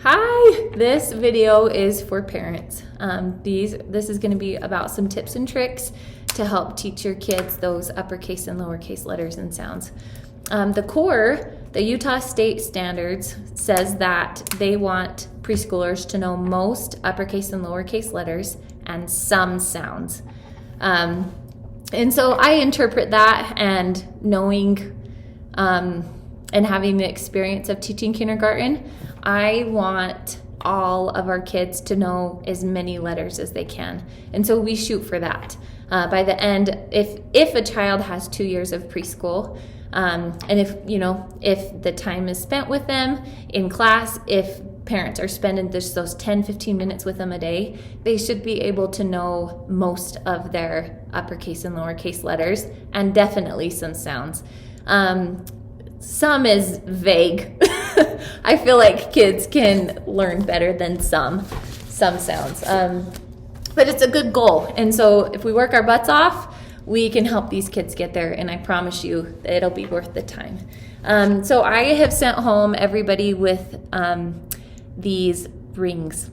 Hi, this video is for parents. This is going to be about some tips and tricks to help teach your kids those uppercase and lowercase letters and sounds. The Utah State Standards says that they want preschoolers to know most uppercase and lowercase letters and some sounds. And so I interpret that, and knowing and having the experience of teaching kindergarten, I want all of our kids to know as many letters as they can. And so we shoot for that. By the end, if a child has 2 years of preschool, and if the time is spent with them in class, if parents are spending just those 10-15 minutes with them a day, they should be able to know most of their uppercase and lowercase letters, and definitely some sounds. Some is vague. I feel like kids can learn better than some sounds. But it's a good goal. And so if we work our butts off, we can help these kids get there, and I promise you that it'll be worth the time. So I have sent home everybody with these rings,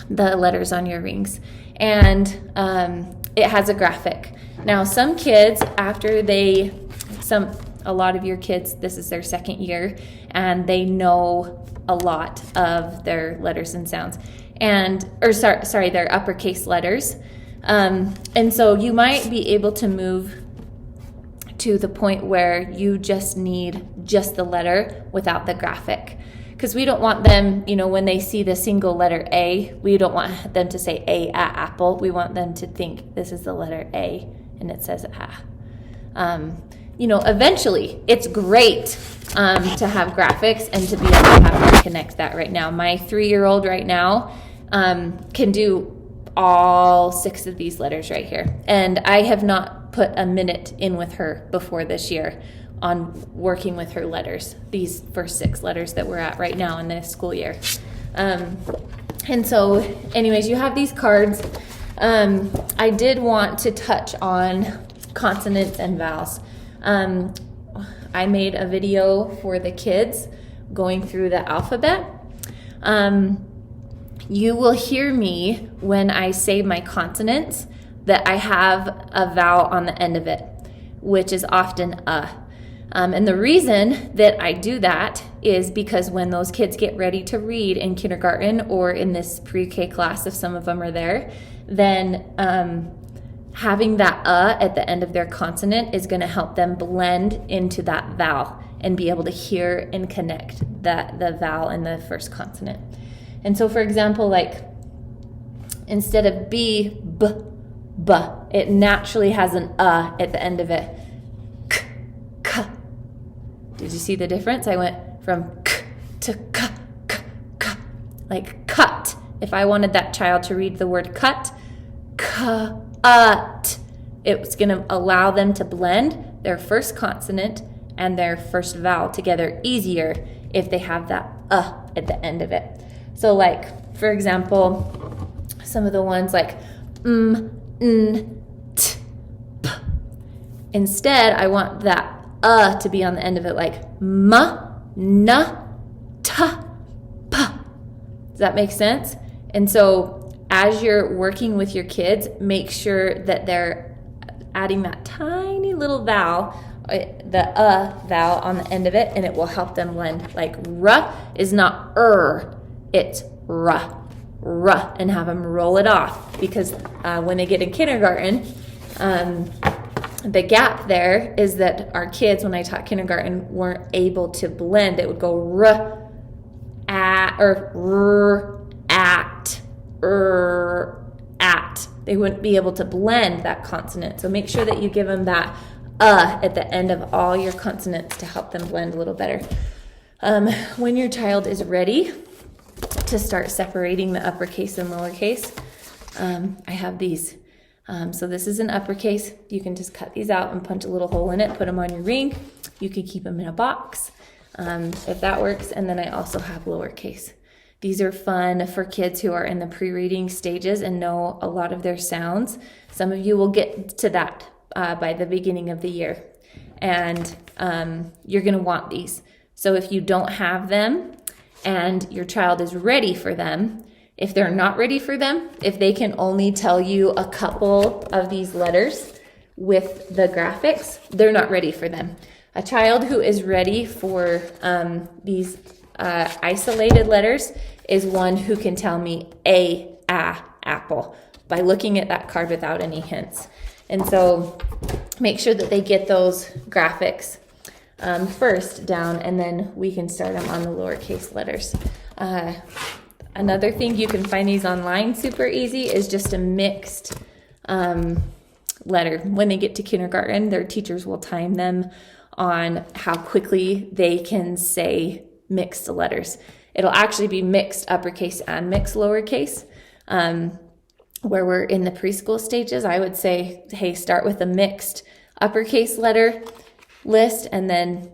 the letters on your rings, and it has a graphic. Now some kids, a lot of your kids, this is their second year, and they know a lot of their letters and sounds, their uppercase letters. And so you might be able to move to the point where you just need just the letter without the graphic. Because we don't want them, when they see the single letter A, we don't want them to say A at apple. We want them to think this is the letter A and it says ah. Eventually it's great to have graphics and to be able to have them connect that right now. My 3-year-old right now can do all 6 of these letters right here. And I have not put a minute in with her before this year on working with her letters, these first 6 letters that we're at right now in this school year. And so anyways, you have these cards. I did want to touch on consonants and vowels. I made a video for the kids going through the alphabet. You will hear me when I say my consonants that I have a vowel on the end of it, which is often a. And the reason that I do that is because when those kids get ready to read in kindergarten or in this pre-K class, if some of them are there, then having that at the end of their consonant is going to help them blend into that vowel and be able to hear and connect the vowel in the first consonant. And so, for example, like instead of B, B, it naturally has an at the end of it. K, K. Did you see the difference? I went from K to K, K, K, like cut. If I wanted that child to read the word cut, cut, it's going to allow them to blend their first consonant and their first vowel together easier if they have that at the end of it. So like, for example, some of the ones like n, t, p. Instead, I want that to be on the end of it, like ma, na, ta, pa. Does that make sense? And so as you're working with your kids, make sure that they're adding that tiny little vowel, the vowel on the end of it, and it will help them blend. Like r is not it's r, and have them roll it off, because when they get in kindergarten, the gap there is that our kids, when I taught kindergarten, weren't able to blend. It would go r, at, or r, at, at. They wouldn't be able to blend that consonant. So make sure that you give them that at the end of all your consonants to help them blend a little better. When your child is ready to start separating the uppercase and lowercase, I have these. So this is an uppercase. You can just cut these out and punch a little hole in it, put them on your ring. You could keep them in a box if that works. And then I also have lowercase. These are fun for kids who are in the pre-reading stages and know a lot of their sounds. Some of you will get to that by the beginning of the year. And you're going to want these. So if you don't have them, and your child is ready for them. If they're not ready for them, if they can only tell you a couple of these letters with the graphics, they're not ready for them. A child who is ready for these isolated letters is one who can tell me apple by looking at that card without any hints. And so make sure that they get those graphics first down, and then we can start them on the lowercase letters. Another thing, you can find these online super easy, is just a mixed letter. When they get to kindergarten, their teachers will time them on how quickly they can say mixed letters. It'll actually be mixed uppercase and mixed lowercase. Where we're in the preschool stages, I would say, hey, start with a mixed uppercase letter list, and then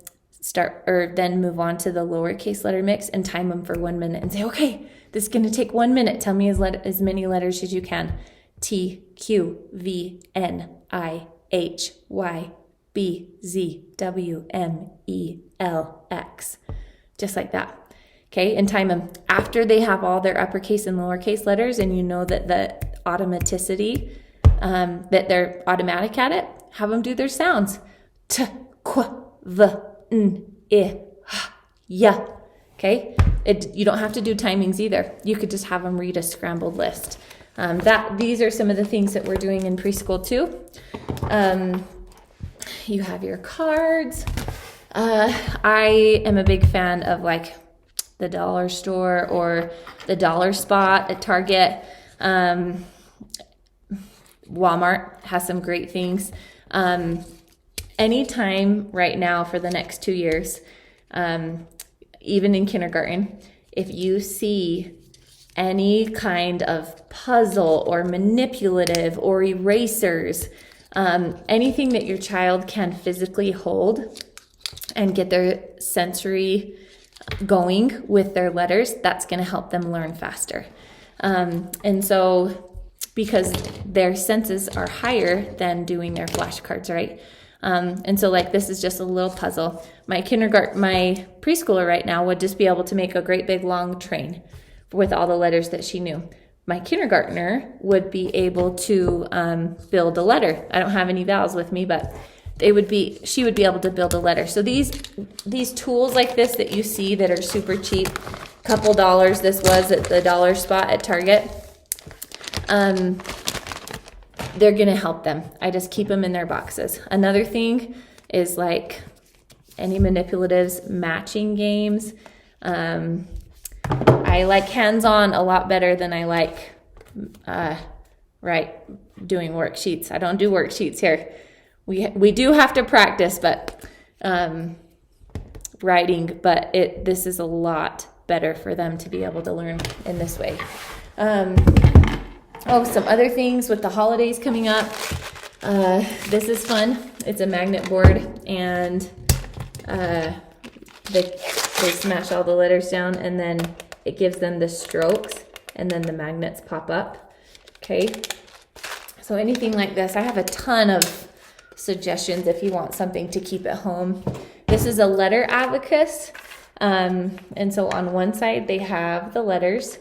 then move on to the lowercase letter mix and time them for 1 minute and say, okay, this is going to take 1 minute. Tell me as many letters as you can. T, Q, V, N, I, H, Y, B, Z, W, M, E, L, X. Just like that. Okay, and time them after they have all their uppercase and lowercase letters, and you know that the automaticity, that they're automatic at it, have them do their sounds. T, qu, v, n, I, h, ya. Okay, you don't have to do timings either. You could just have them read a scrambled list. These are some of the things that we're doing in preschool too. You have your cards. I am a big fan of like the dollar store or the dollar spot at Target. Walmart has some great things. Anytime right now for the next 2 years, even in kindergarten, if you see any kind of puzzle or manipulative or erasers, anything that your child can physically hold and get their sensory going with their letters, that's going to help them learn faster. And so, because their senses are higher than doing their flashcards, right? And so like this is just a little puzzle. My preschooler right now would just be able to make a great big long train with all the letters that she knew. My kindergartner would be able to build a letter. I don't have any vowels with me, but she would be able to build a letter. So these tools like this that you see that are super cheap, couple dollars, this was at the dollar spot at Target, they're gonna help them. I just keep them in their boxes. Another thing is like any manipulatives, matching games. I like hands-on a lot better than I like doing worksheets. I don't do worksheets here. We do have to practice, but writing, but this is a lot better for them to be able to learn in this way. Some other things with the holidays coming up. This is fun. It's a magnet board, and they smash all the letters down, and then it gives them the strokes, and then the magnets pop up. Okay, so anything like this. I have a ton of suggestions if you want something to keep at home. This is a letter abacus, and so on one side they have the letters,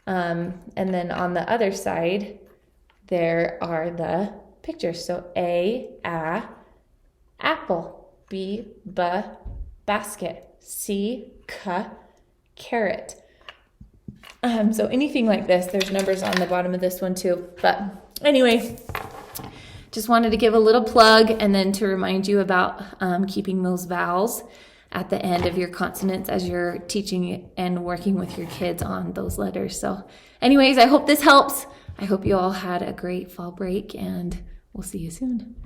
and then on the other side there are the pictures. So A, apple, B, basket, C, carrot. So anything like this, there's numbers on the bottom of this one too. But anyway, just wanted to give a little plug and then to remind you about keeping those vowels at the end of your consonants as you're teaching and working with your kids on those letters. So anyways, I hope this helps. I hope you all had a great fall break, and we'll see you soon.